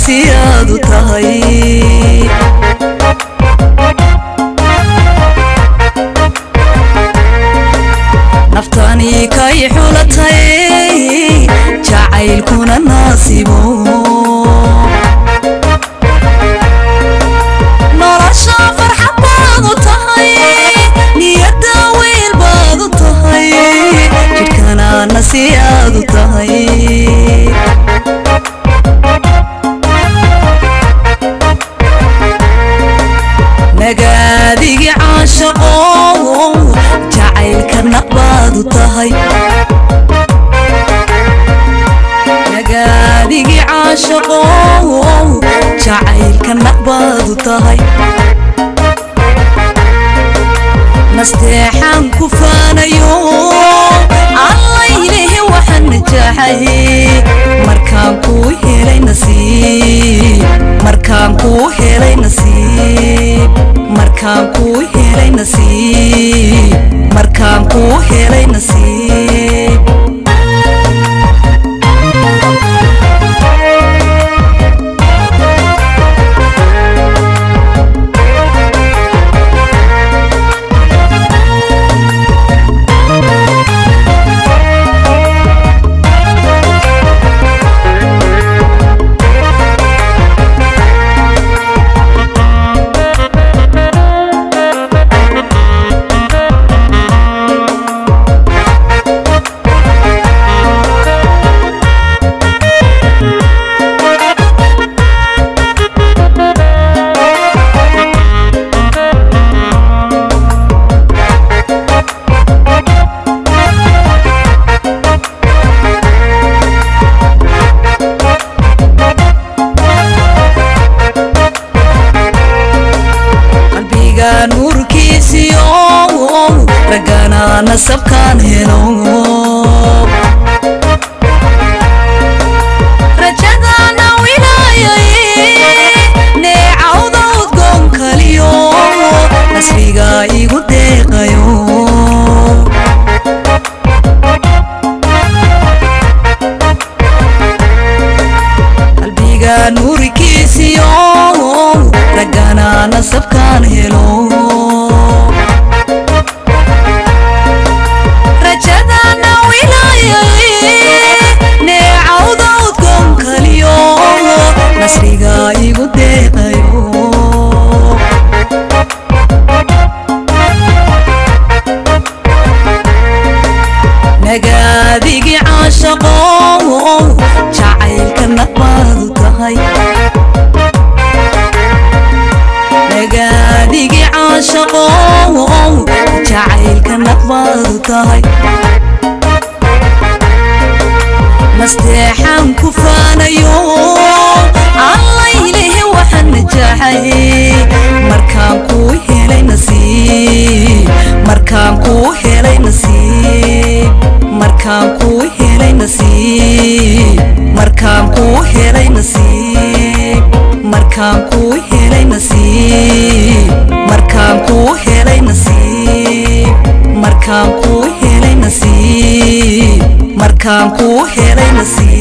nasiyaadu tahay naftani kay xulatay jacaylkuna nasibo nolosha farxad baad u tahay niyada weel baad u tahay jidhkana nasiyaadu tahay nagaadigi caashaqo jacaylka naqbaadu tahay nagaadigi caashaqo jacaylka naqbaadu tahay nasteexan ku faanayo allaylehe waxaan najaxay markaan kuu helay nasiib markaan kuu helay nasiib markaan kuu helay nasiib markaan kuu helay nasiib ragana nasabkan helo rajadana wilayay neecawda udgoon kaliyo nasriga igu deeqayo qalbiga nuurkiisiyo ragana nasabkan helo nasriga igu deeqayo nagaadigi caashaqo jacaylka naqbaadu tahay nagaadigi caashaqo jacaylka naqbaadu tahay nasteexan ku faanayo allaylehe waxaan najaxay markaan kuu helay nasiib markaan kuu helay nasiib markaan kuu helay nasiib markaan kuu helay nasiib markaan kuu helay nasiib markaan kuu helay nasiib markaan kuu helay nasiib markaan kuu helay nasiib